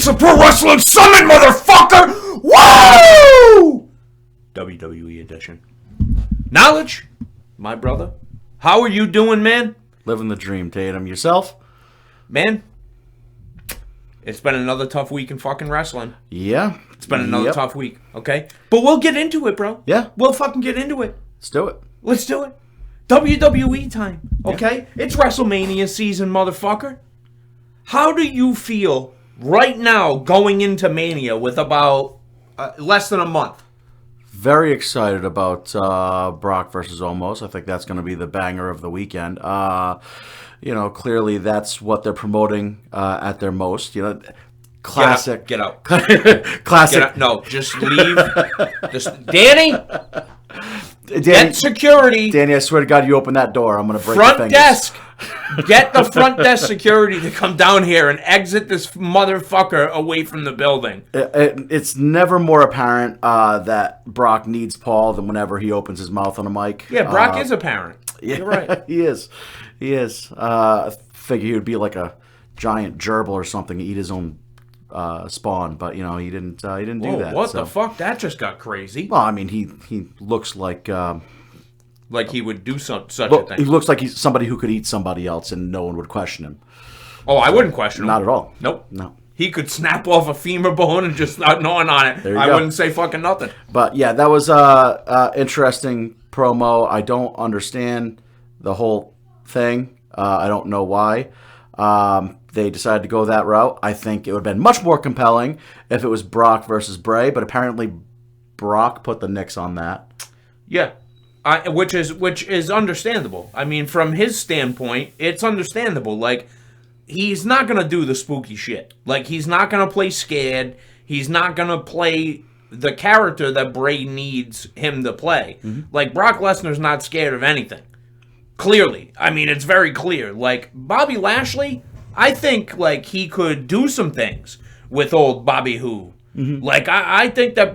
weeks of Pro Wrestling Summit, motherfucker! Woo! WWE Edition. Knowledge, my brother. How are you doing, man? Living the dream, Tatum. Yourself? Man, it's been another tough week in fucking wrestling. Yeah. It's been another tough week, okay? But we'll get into it, bro. Yeah. We'll fucking get into it. Let's do it. Let's do it. WWE time, okay? Yeah. It's WrestleMania season, motherfucker. How do you feel right now going into Mania with about less than a month? Very excited about Brock versus Omos. I think that's going to be the banger of the weekend. Clearly that's what they're promoting at their most. Classic. Get out. Classic. Get out. No, just leave. Danny, get security. Danny, I swear to God, you open that door, I'm going to break your fingers. Front desk. Get the front desk security to come down here and exit this motherfucker away from the building. It's never more apparent that Brock needs Paul than whenever he opens his mouth on a mic. Yeah, Brock is apparent. Yeah, you're right. He is. I figure he would be like a giant gerbil or something, eat his own spawn, but he didn't do that. What the fuck? That just got crazy. Well, I mean, he looks like he would do such a thing. He looks like he's somebody who could eat somebody else and no one would question him. Oh, I wouldn't question him. Not at all. Nope. No. He could snap off a femur bone and just not gnawing on it. I wouldn't say fucking nothing. But yeah, that was interesting promo. I don't understand the whole thing. I don't know why. They decided to go that route. I think it would have been much more compelling if it was Brock versus Bray, but apparently Brock put the nix on that. Yeah. Which is understandable. I mean, from his standpoint, it's understandable. Like, he's not going to do the spooky shit. Like, he's not going to play scared. He's not going to play the character that Bray needs him to play. Mm-hmm. Like, Brock Lesnar's not scared of anything. Clearly. I mean, it's very clear. Like, Bobby Lashley, I think, like, he could do some things with old Bobby Who. Mm-hmm. Like, I think that,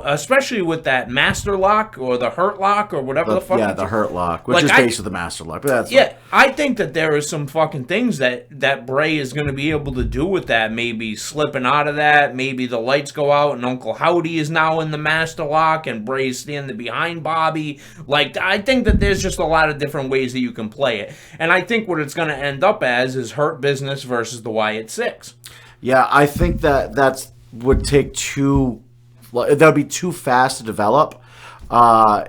especially with that Master Lock or the Hurt Lock or whatever the fuck. Yeah, the Hurt Lock, which is based with the Master Lock. But that's I think that there is some fucking things that Bray is going to be able to do with that. Maybe slipping out of that. Maybe the lights go out and Uncle Howdy is now in the Master Lock and Bray's standing behind Bobby. Like, I think that there's just a lot of different ways that you can play it. And I think what it's going to end up as is Hurt Business versus the Wyatt Six. Yeah, I think that would take that would be too fast to develop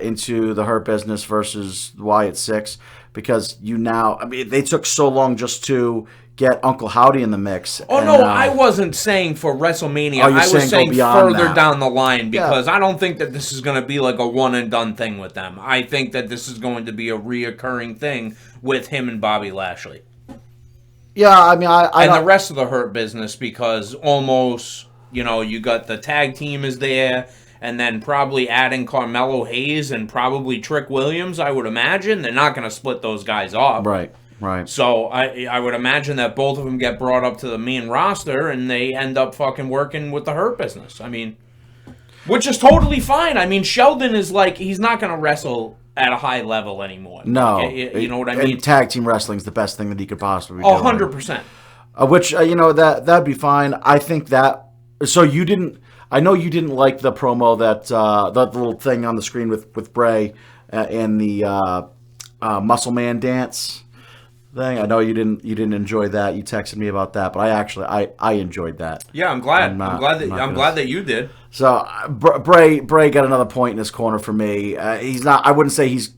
into the Hurt Business versus Wyatt Six, because they took so long just to get Uncle Howdy in the mix. I wasn't saying for WrestleMania. I was saying further down the line, because I don't think that this is going to be like a one and done thing with them. I think that this is going to be a reoccurring thing with him and Bobby Lashley. Yeah, I mean, I and the rest of the Hurt Business, because almost, you got the tag team is there, and then probably adding Carmelo Hayes and probably Trick Williams, I would imagine. They're not going to split those guys off. Right. So I would imagine that both of them get brought up to the main roster, and they end up fucking working with the Hurt Business. I mean, which is totally fine. I mean, Sheldon is like, he's not going to wrestle at a high level anymore. No. You know what I mean? Tag team wrestling is the best thing that he could possibly do. 100%. Which, that'd be fine. I think that... So I know you didn't like the promo that the little thing on the screen with Bray and the Muscle Man dance thing. I know you didn't enjoy that. You texted me about that, but I enjoyed that. Yeah, I'm glad. I'm glad that you did. So Bray got another point in his corner for me. He's not. I wouldn't say he's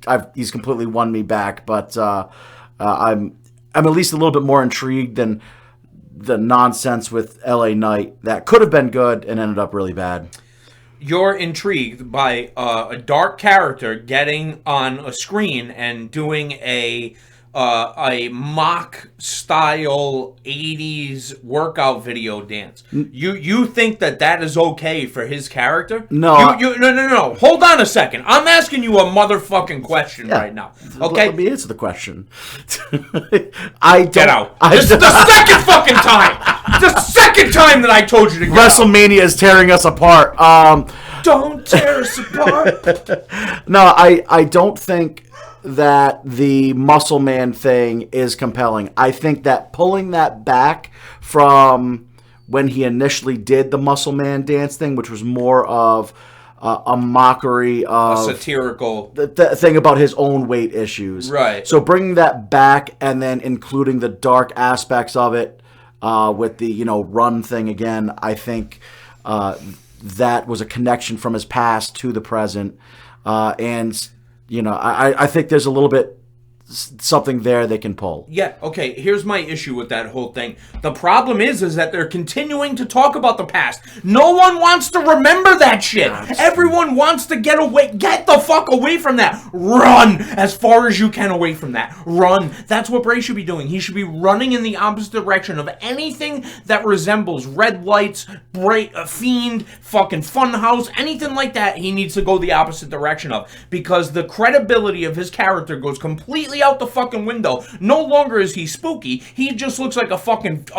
completely won me back, but I'm at least a little bit more intrigued than the nonsense with LA Knight that could have been good and ended up really bad. You're intrigued by a dark character getting on a screen and doing a mock style 80s workout video dance. You think that is okay for his character? No. No. Hold on a second. I'm asking you a motherfucking question right now. Okay? Let me answer the question. Get out. This is the second fucking time. The second time that I told you to get WrestleMania is tearing us apart. Don't tear us apart. No, I don't think that the Muscle Man thing is compelling. I think that pulling that back from when he initially did the Muscle Man dance thing, which was more of a mockery of a satirical the thing about his own weight issues. Right. So bringing that back and then including the dark aspects of it with the run thing again, I think that was a connection from his past to the present, and I think there's a little bit something there they can pull. Yeah, okay, here's my issue with that whole thing. The problem is that they're continuing to talk about the past. No one wants to remember that shit. Everyone wants to get the fuck away from that. Run as far as you can away from that. Run. That's what Bray should be doing. He should be running in the opposite direction of anything that resembles Red Lights, Bray, Fiend, fucking Funhouse, anything like that. He needs to go the opposite direction of, because the credibility of his character goes completely out the fucking window. No longer is he spooky. He just looks like a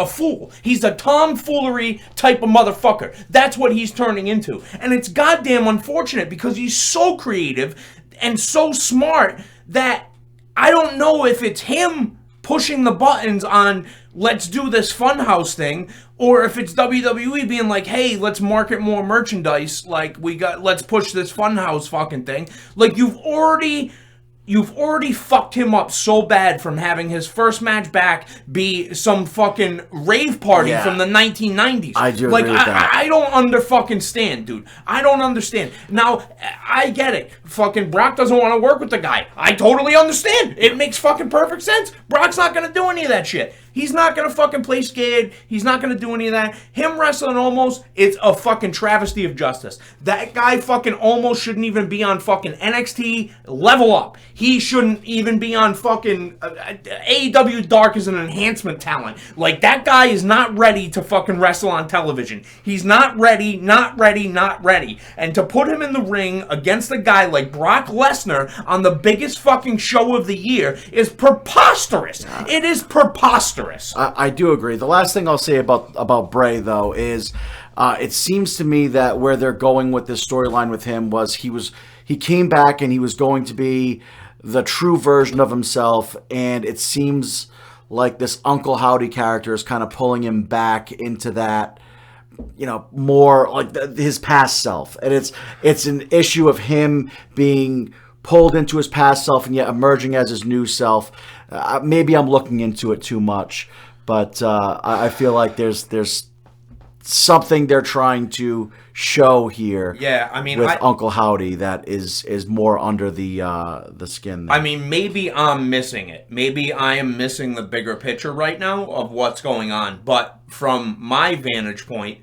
fool. He's a tomfoolery type of motherfucker. That's what he's turning into. And it's goddamn unfortunate because he's so creative and so smart that I don't know if it's him pushing the buttons on let's do this Funhouse thing, or if it's WWE being like, hey, let's market more merchandise, like let's push this Funhouse fucking thing. Like, you've already fucked him up so bad from having his first match back be some fucking rave party from the 1990s. I do agree with that. I don't fucking stand, dude. I don't understand. Now, I get it. Fucking Brock doesn't want to work with the guy. I totally understand. It makes fucking perfect sense. Brock's not going to do any of that shit. He's not going to fucking play scared. He's not going to do any of that. Him wrestling Omos, it's a fucking travesty of justice. That guy fucking almost shouldn't even be on fucking NXT Level Up. He shouldn't even be on fucking AEW Dark as an enhancement talent. Like, that guy is not ready to fucking wrestle on television. He's not ready. And to put him in the ring against a guy like Brock Lesnar on the biggest fucking show of the year is preposterous. It is preposterous. I do agree. The last thing I'll say about Bray, though, is it seems to me that where they're going with this storyline with him was he came back and he was going to be the true version of himself, and it seems like this Uncle Howdy character is kind of pulling him back into that, more like his past self. And it's an issue of him being pulled into his past self and yet emerging as his new self. Maybe I'm looking into it too much, but I feel like there's something they're trying to show here. Yeah, I mean, with Uncle Howdy that is more under the skin there. I mean, maybe I'm missing it. Maybe I am missing the bigger picture right now of what's going on. But from my vantage point,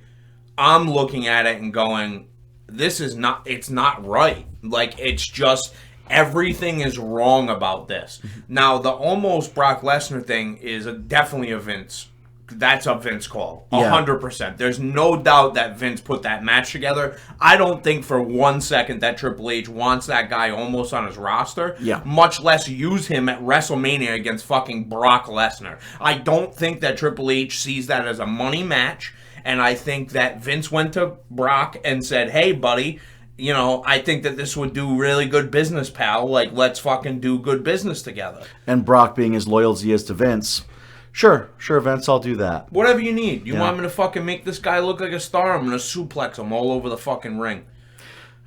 I'm looking at it and going, it's not right. Like, it's just, everything is wrong about this. Now, the almost Brock Lesnar thing is definitely a Vince. That's a Vince call. 100%. There's no doubt that Vince put that match together. I don't think for 1 second that Triple H wants that guy almost on his roster. Yeah. Much less use him at WrestleMania against fucking Brock Lesnar. I don't think that Triple H sees that as a money match. And I think that Vince went to Brock and said, hey, buddy, I think that this would do really good business, pal. Like, let's fucking do good business together. And Brock, being as loyal as he is to Vince, sure, Vince, I'll do that. Whatever you need. You want me to fucking make this guy look like a star? I'm going to suplex him all over the fucking ring.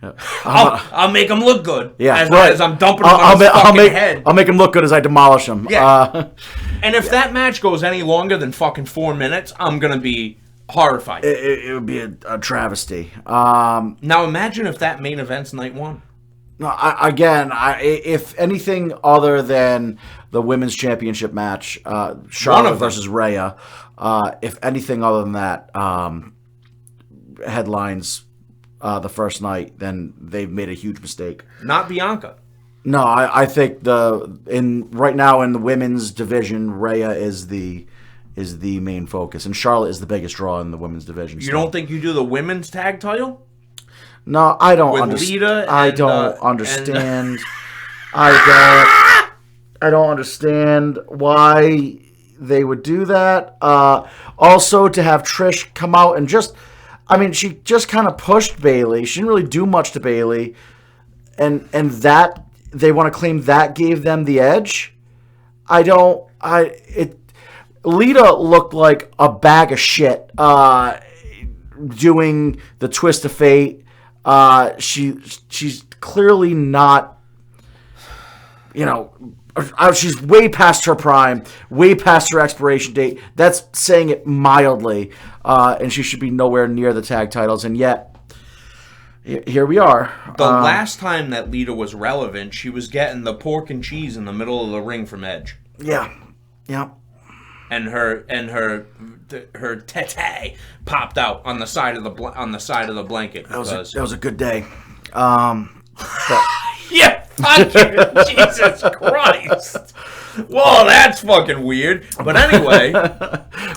I'll make him look good. Yeah, as I'm dumping him on his fucking head. I'll make him look good as I demolish him. Yeah. And if that match goes any longer than fucking 4 minutes, I'm going to be horrified. It would be a travesty. Now imagine if that main event's night one. No, if anything other than the women's championship match, Charlotte versus Rhea, if anything other than that headlines the first night, then they've made a huge mistake. Not Bianca. No, I think right now in the women's division, Rhea is the main focus, and Charlotte is the biggest draw in the women's division. You don't think you do the women's tag title? No, I don't understand. I don't understand. I don't understand why they would do that. Also, to have Trish come out and she just kind of pushed Bayley. She didn't really do much to Bayley, and that they want to claim that gave them the edge. Lita looked like a bag of shit doing the Twist of Fate. She's clearly not, she's way past her prime, way past her expiration date. That's saying it mildly. And she should be nowhere near the tag titles. And yet, here we are. The last time that Lita was relevant, she was getting the pork and cheese in the middle of the ring from Edge. Yeah. And her tete popped out on the side of the blanket. That was a good day. Yeah, fucking Jesus Christ. Whoa, that's fucking weird. But anyway,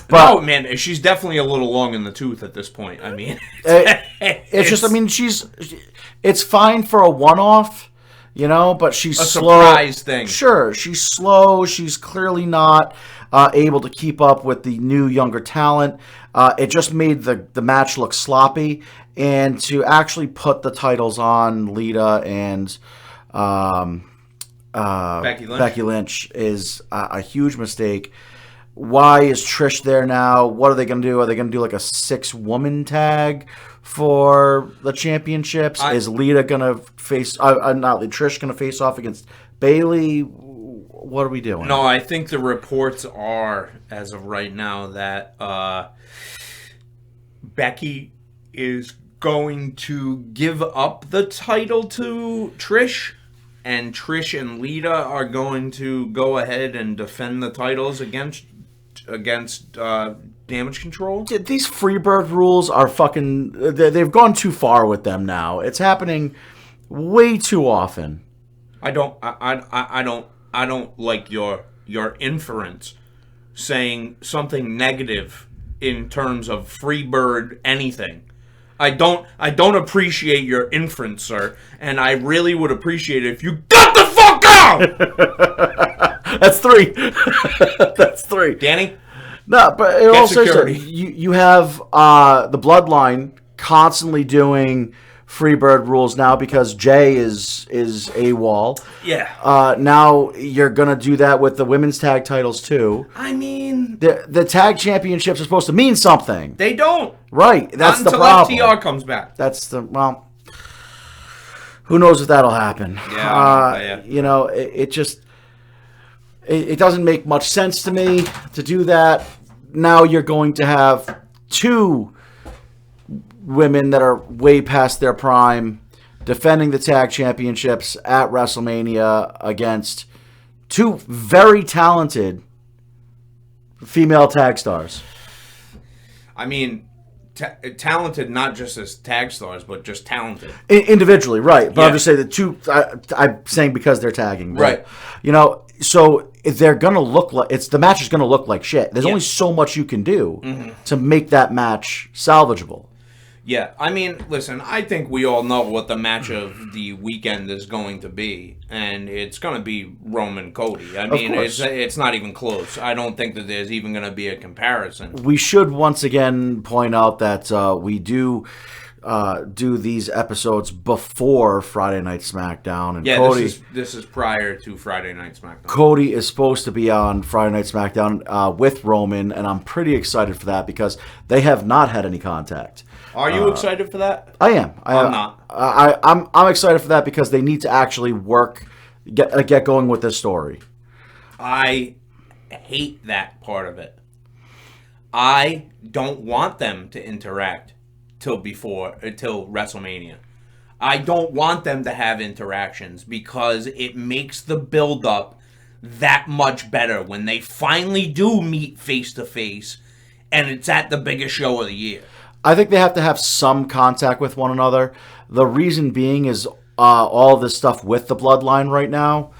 no, man, she's definitely a little long in the tooth at this point. I mean, it's just, I mean, it's fine for a one-off, but she's a slow. Surprise thing. Sure, she's slow. She's clearly not able to keep up with the new, younger talent. It just made the match look sloppy. And to actually put the titles on Lita and Becky Lynch is a huge mistake. Why is Trish there now? What are they going to do? Are they going to do like a 6-woman tag for the championships? Is Lita going to face... Trish going to face off against Bayley? What are we doing? No, I think the reports are, as of right now, that Becky is going to give up the title to Trish, and Trish and Lita are going to go ahead and defend the titles against Damage Control. These Freebird rules are fucking... They've gone too far with them now. It's happening way too often. I don't like your inference saying something negative in terms of Freebird anything. I don't appreciate your inference, sir, and I really would appreciate it if you got the fuck out! That's 3. That's 3. Danny? No, but Get also security. You have the Bloodline constantly doing Freebird rules now because Jay is AWOL. Yeah. Now you're gonna do that with the women's tag titles too. I mean, the tag championships are supposed to mean something. they don't. Right. That's Not the until problem. FTR comes back. That's the who knows if that'll happen. Yeah. It doesn't make much sense to me to do that. Now you're going to have 2 women that are way past their prime defending the tag championships at WrestleMania against 2 very talented female tag stars. I mean, talented not just as tag stars, but just talented. Individually, right. But Yeah. I'm just saying the 2, I'm saying because they're tagging. Right. So they're going to look like, the match is going to look like shit. There's Yeah. only so much you can do to make that match salvageable. Yeah, I mean, listen, I think we all know what the match of the weekend is going to be, and it's going to be Roman Cody. I mean, it's not even close. I don't think that there's even going to be a comparison. We should once again point out that we do these episodes before Friday Night SmackDown, and Yeah, Cody. this is prior to Friday Night SmackDown. Cody is supposed to be on Friday Night SmackDown with Roman, and I'm pretty excited for that because they have not had any contact. Are you excited for that? I am. I'm not. I'm excited for that because they need to actually get going with this story. I hate that part of it. I don't want them to interact till WrestleMania. I don't want them to have interactions because it makes the build-up that much better when they finally do meet face-to-face and it's at the biggest show of the year. I think they have to have some contact with one another. The reason being is all this stuff with the Bloodline right now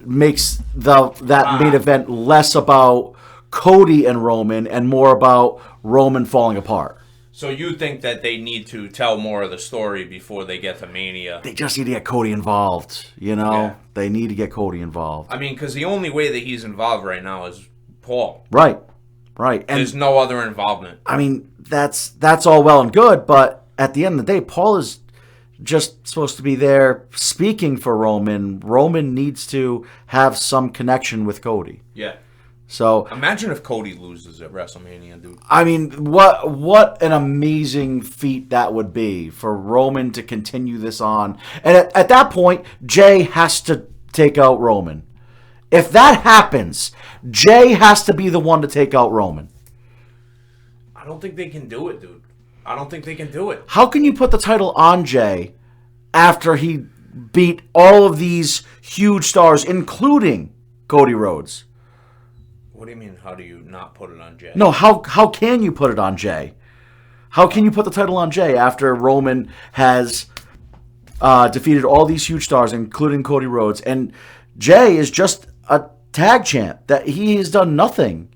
makes that main event less about Cody and Roman and more about Roman falling apart. So you think that they need to tell more of the story before they get to Mania? They just need to get Cody involved, Yeah. They need to get Cody involved. I mean, because the only way that he's involved right now is Paul. Right. And There's no other involvement. I mean, that's all well and good, but at the end of the day, Paul is just supposed to be there speaking for Roman. Roman needs to have some connection with Cody. Yeah. So imagine if Cody loses at WrestleMania, dude. I mean, what an amazing feat that would be for Roman to continue this on. And at that point, Jay has to take out Roman. If that happens, Jay has to be the one to take out Roman. I don't think they can do it, dude. I don't think they can do it. How can you put the title on Jay after he beat all of these huge stars, including Cody Rhodes? What do you mean, how do you not put it on Jay? No, how can you put it on Jay? How can you put the title on Jay after Roman has defeated all these huge stars, including Cody Rhodes, and Jay is just a tag champ that he has done nothing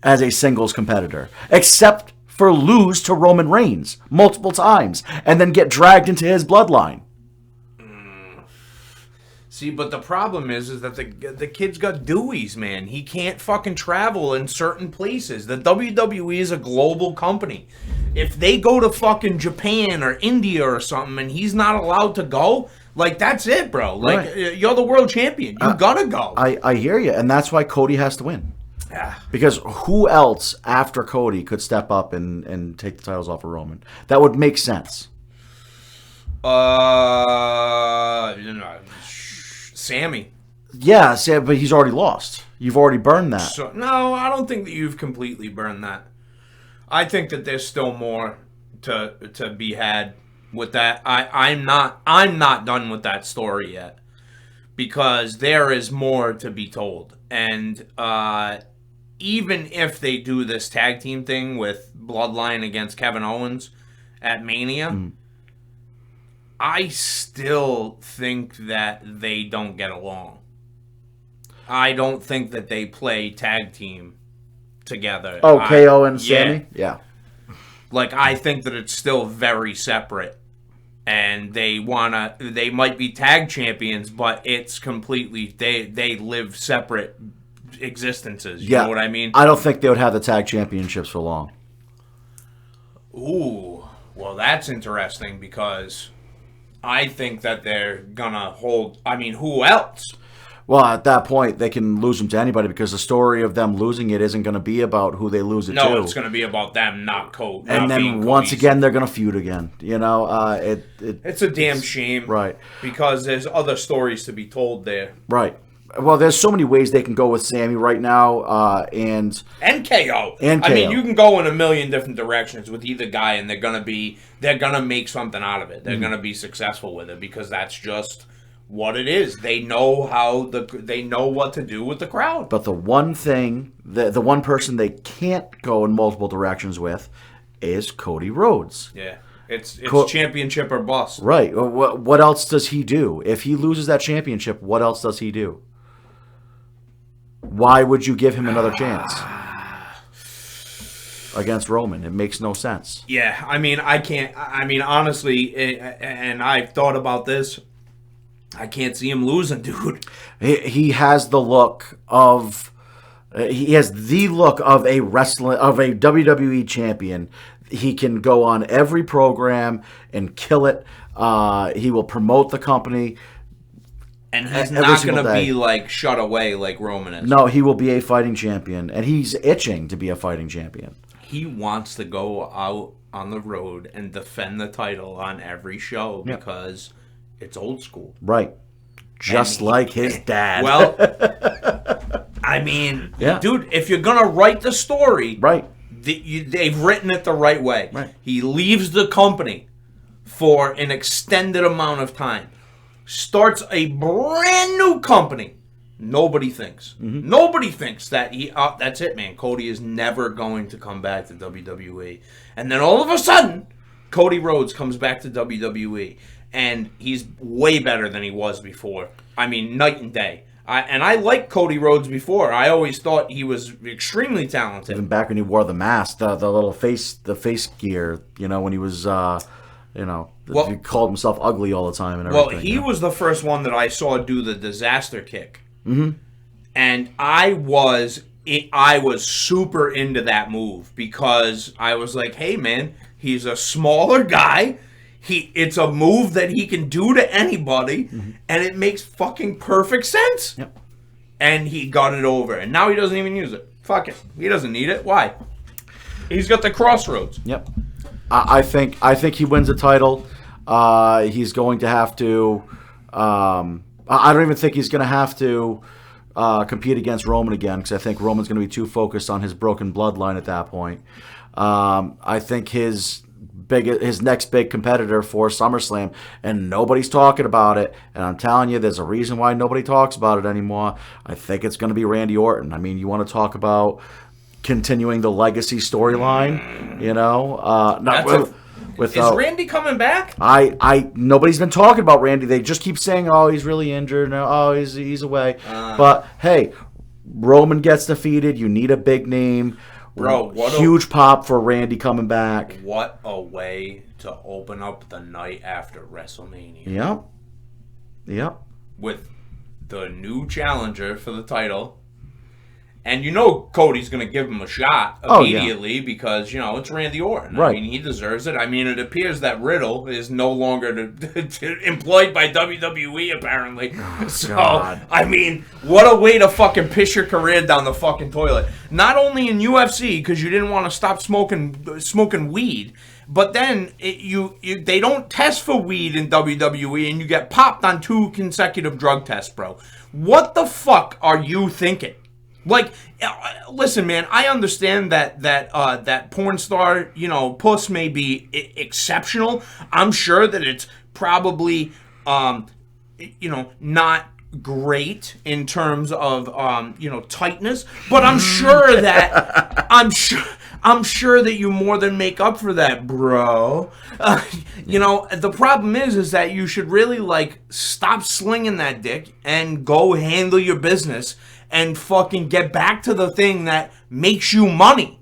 as a singles competitor except for lose to Roman Reigns multiple times and then get dragged into his bloodline. See, but the problem is that the kid's got Deweys, man. He can't fucking travel in certain places. The WWE is a global company. If they go to fucking Japan or India or something and he's not allowed to go, like, that's it, bro. Like, right. You're the world champion. You gotta go. I hear you, and that's why Cody has to win. Yeah. Because who else after Cody could step up and take the titles off of Roman? That would make sense. Sammy. Yeah, but he's already lost. You've already burned that. So, no, I don't think that you've completely burned that. I think that there's still more to be had with that. I'm not done with that story yet, because there is more to be told. And even if they do this tag team thing with Bloodline against Kevin Owens at Mania, I still think that they don't get along. I don't think that they play tag team together. Oh, KO and Sammy? Yeah. Like, I think that it's still very separate. And they might be tag champions, but it's completely, they live separate existences. You know what I mean? I don't think they would have the tag championships for long. Ooh, well, that's interesting, because I think that they're gonna hold. I mean, who else? Well, at that point, they can lose them to anybody, because the story of them losing it isn't going to be about who they lose it to. No, it's going to be about them, not Cody. And then once again, they're going to feud again. You know, it's a damn shame, right? Because there's other stories to be told there, right? Well, there's so many ways they can go with Sammy right now, and KO. I mean, you can go in a million different directions with either guy, and they're gonna make something out of it. They're gonna be successful with it, because that's just what it is. They know they know what to do with the crowd. But the one thing, the one person they can't go in multiple directions with is Cody Rhodes. Yeah. It's championship or bust. Right. What else does he do? If he loses that championship, what else does he do? Why would you give him another chance against Roman? It makes no sense. Yeah, I mean, honestly, and I've thought about this, I can't see him losing, dude. He has the look of a WWE champion. He can go on every program and kill it. He will promote the company. And he's not going to be, like, shut away like Roman is. No, he will be a fighting champion. And he's itching to be a fighting champion. He wants to go out on the road and defend the title on every show because it's old school. Right. Just like his dad. Well, I mean, dude, if you're going to write the story, right, they've written it the right way. Right. He leaves the company for an extended amount of time. Starts a brand new company. Nobody thinks. Mm-hmm. Nobody thinks that that's it, man. Cody is never going to come back to WWE. And then all of a sudden, Cody Rhodes comes back to WWE. And he's way better than he was before. I mean, night and day. I liked Cody Rhodes before. I always thought he was extremely talented. Even back when he wore the mask, the little face gear, when he was... he called himself ugly all the time and everything. Well, he was the first one that I saw do the disaster kick. Mm-hmm. And I was super into that move, because I was like, hey, man, he's a smaller guy. It's a move that he can do to anybody, and it makes fucking perfect sense. Yep. and he got it over, and now he doesn't even use it. Fuck it, he doesn't need it. Why? He's got the crossroads. Yep. I think he wins the title. He's going to have to. I don't even think he's going to have to compete against Roman again, because I think Roman's going to be too focused on his broken bloodline at that point. I think his next big competitor for SummerSlam, and nobody's talking about it, and I'm telling you, there's a reason why nobody talks about it anymore. I think it's going to be Randy Orton. I mean, you want to talk about continuing the legacy storyline, you know? Is Randy coming back? Nobody's been talking about Randy. They just keep saying, "Oh, he's really injured. Oh, he's away." But hey, Roman gets defeated. You need a big name, bro. Huge pop for Randy coming back. What a way to open up the night after WrestleMania. Yep. With the new challenger for the title. And you know Cody's going to give him a shot immediately because, you know, it's Randy Orton. Right. I mean, he deserves it. I mean, it appears that Riddle is no longer employed by WWE, apparently. God. I mean, what a way to fucking piss your career down the fucking toilet. Not only in UFC, because you didn't want to stop smoking weed, but then they don't test for weed in WWE, and you get popped on 2 consecutive drug tests, bro. What the fuck are you thinking? Like, listen, man, I understand that porn star, you know, puss may be exceptional. I'm sure that it's probably, you know, not great in terms of, you know, tightness, but I'm sure that I'm sure that you more than make up for that, bro. You know, the problem is that you should really, like, stop slinging that dick and go handle your business and fucking get back to the thing that makes you money.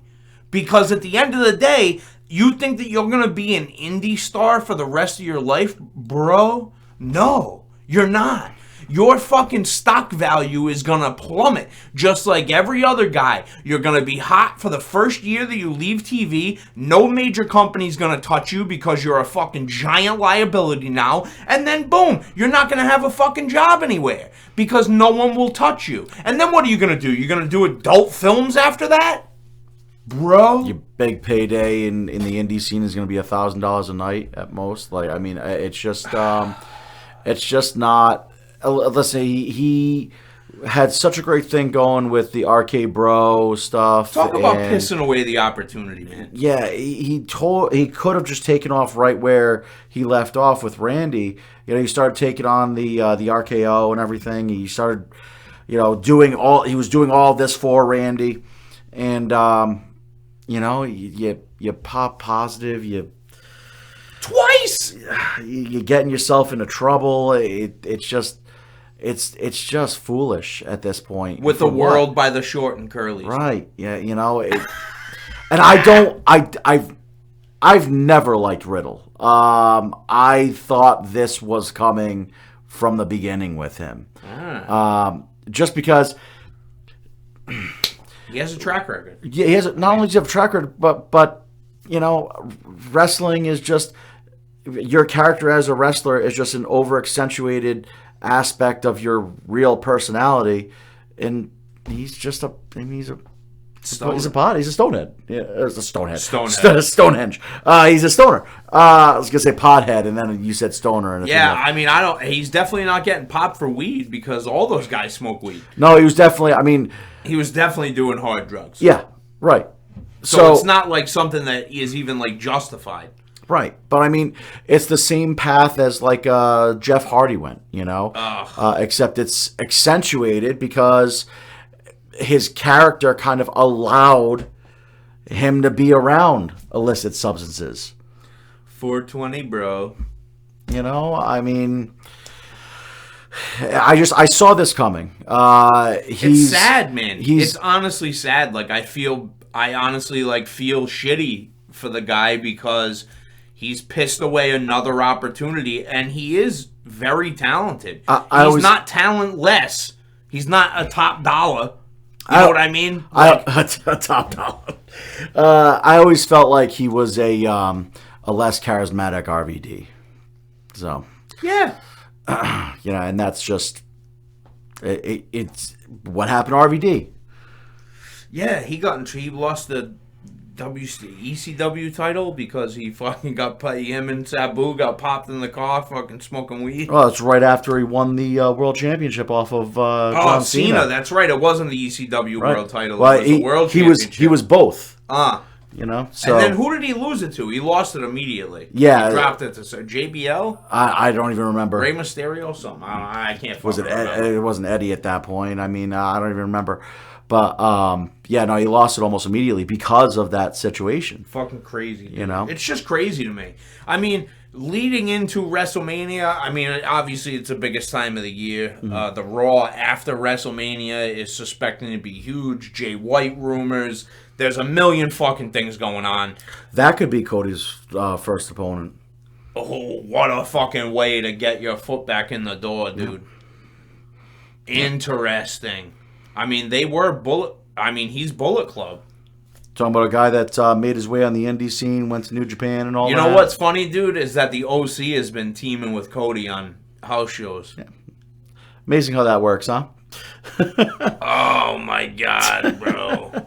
Because at the end of the day, you think that you're going to be an indie star for the rest of your life? Bro, no, you're not. Your fucking stock value is going to plummet just like every other guy. You're going to be hot for the first year that you leave TV. No major company's going to touch you because you're a fucking giant liability now. And then boom, you're not going to have a fucking job anywhere because no one will touch you. And then what are you going to do? You're going to do adult films after that? Bro? Your big payday in the indie scene is going to be $1,000 a night at most. Like, I mean, it's just not... Listen, he had such a great thing going with the RK Bro stuff. Talk about pissing away the opportunity, man. Yeah, he could have just taken off right where he left off with Randy. You know, he started taking on the RKO and everything. He started, you know, he was doing all this for Randy, and you know, you pop positive, twice. You're getting yourself into trouble. It's just foolish at this point. With the world by the short and curly. Right. Yeah, you know, and I've never liked Riddle. I thought this was coming from the beginning with him. Just because he has a track record. Yeah, he has not only does he have a track record, but you know, wrestling is just your character as a wrestler is just an over accentuated aspect of your real personality, and he's just a stonehead. Yeah, he's a stonehead. Stonehenge. He's a stoner. I was gonna say pothead, and then you said stoner. And yeah, I mean, he's definitely not getting popped for weed because all those guys smoke weed. No, he was definitely. I mean, he was definitely doing hard drugs. Yeah, right. So it's not like something that is even like justified. Right, but I mean, it's the same path as like Jeff Hardy went, you know, except it's accentuated because his character kind of allowed him to be around illicit substances. 420, bro. You know, I mean, I saw this coming. It's sad, man. It's honestly sad. Like I honestly like feel shitty for the guy because he's pissed away another opportunity, and he is very talented. He's not talentless. He's not a top dollar. You know what I mean? A top dollar. I always felt like he was a less charismatic RVD. So yeah, you know, and that's just It's what happened to RVD. Yeah, he lost the ECW title because he fucking him and Sabu got popped in the car fucking smoking weed. Oh, it's right after he won the World Championship off of John Cena. That's right. It wasn't the ECW Right. World title. Well, it was the World Championship. He was both. So. And then who did he lose it to? He lost it immediately. Yeah. He dropped it to JBL? I don't even remember. Rey Mysterio? Something. I can't Was it remember. It wasn't Eddie at that point. I mean, I don't even remember. But, he lost it almost immediately because of that situation. Fucking crazy, dude. You know? It's just crazy to me. I mean, leading into WrestleMania, I mean, obviously it's the biggest time of the year. Mm-hmm. The Raw after WrestleMania is suspecting to be huge. Jay White rumors. There's a million fucking things going on. That could be Cody's first opponent. Oh, what a fucking way to get your foot back in the door, dude. Interesting. I mean, he's Bullet Club. Talking about a guy that made his way on the indie scene, went to New Japan and all that. You know what's funny, dude, is that the OC has been teaming with Cody on house shows. Yeah. Amazing how that works, huh? Oh my god, bro.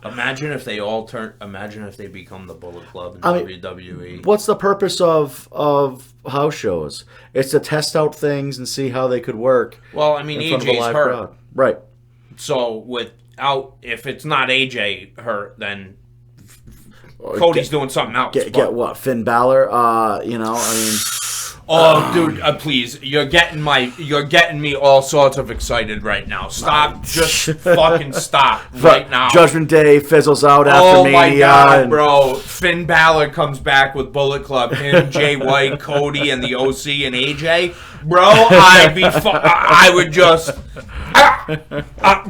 Imagine if they become the Bullet Club in WWE. What's the purpose of house shows? It's to test out things and see how they could work. Well, I mean, AJ's hurt. Crowd. Right. So if it's not AJ hurt, then Cody's doing something else. Get what? Finn Balor? Oh, dude, please! You're getting me all sorts of excited right now. Stop! Just fucking stop right now. Judgment Day fizzles out after Mania. Oh my god, bro! Finn Balor comes back with Bullet Club. Him, Jay White, Cody, and the OC and AJ. Bro, I would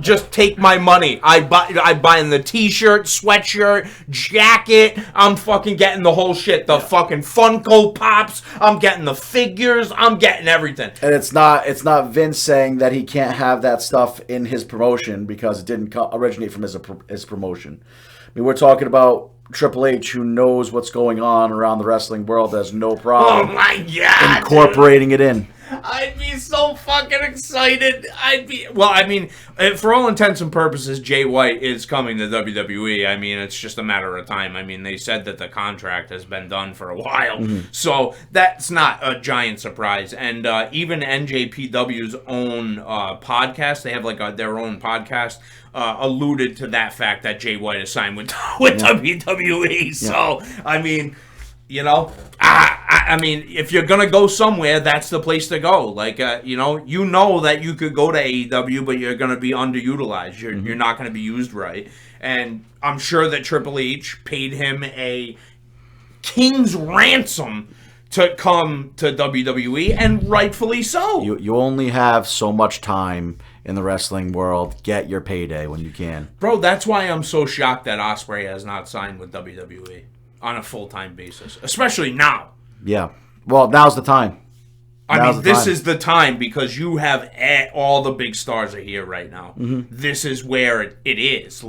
just take my money. I buying the t-shirt, sweatshirt, jacket. I'm fucking getting the whole shit. The fucking Funko Pops. I'm getting the figures. I'm getting everything. And it's not Vince saying that he can't have that stuff in his promotion because it didn't originate from his promotion. I mean, we're talking about Triple H, who knows what's going on around the wrestling world, has no problem. Oh my god! Incorporating it in. I'd be so fucking excited. For all intents and purposes, Jay White is coming to WWE. I mean, it's just a matter of time. I mean, they said that the contract has been done for a while. Mm-hmm. So that's not a giant surprise. And even NJPW's own podcast, they have their own podcast, alluded to that fact that Jay White is signed with WWE. Yeah. So, I mean... I mean, if you're gonna go somewhere, that's the place to go. That you could go to AEW, but you're gonna be underutilized. You're not gonna be used right. And I'm sure that Triple H paid him a king's ransom to come to WWE, and rightfully so. You only have so much time in the wrestling world. Get your payday when you can. Bro, that's why I'm so shocked that Ospreay has not signed with WWE on a full-time basis, especially now. Yeah. Well, now's the time. This is the time because you have all the big stars are here right now. Mm-hmm. This is where it is.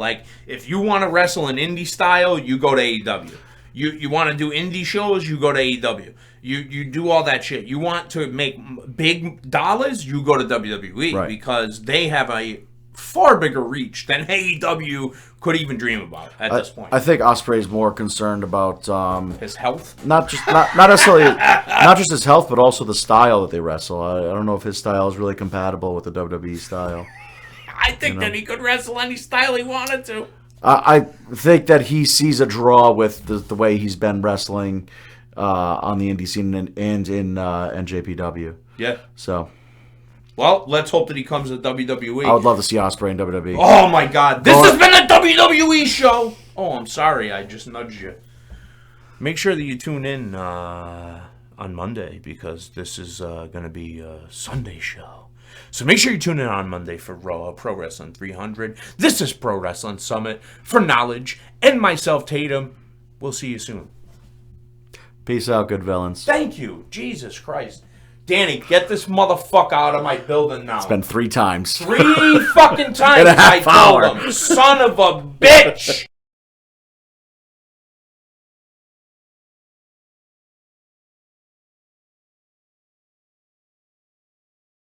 If you want to wrestle in indie style, you go to AEW. You want to do indie shows, you go to AEW. You do all that shit. You want to make big dollars, you go to WWE. Right. Because they have a far bigger reach than AEW could even dream about at this point. I think Ospreay's more concerned about his health, not necessarily not just his health, but also the style that they wrestle. I don't know if his style is really compatible with the WWE style. I think that he could wrestle any style he wanted to. I think that he sees a draw with the way he's been wrestling on the indie scene and in NJPW. Yeah. So. Well, let's hope that he comes to WWE. I would love to see Ospreay in WWE. Oh my God! This has been a WWE show. Oh, I'm sorry, I just nudged you. Make sure that you tune in on Monday because this is going to be a Sunday show. So make sure you tune in on Monday for Raw Pro Wrestling 300. This is Pro Wrestling Summit for Knowledge and myself, Tatum. We'll see you soon. Peace out, good villains. Thank you, Jesus Christ. Danny, get this motherfucker out of my building now. It's been 3 times. 3 fucking times I told him. Son of a bitch!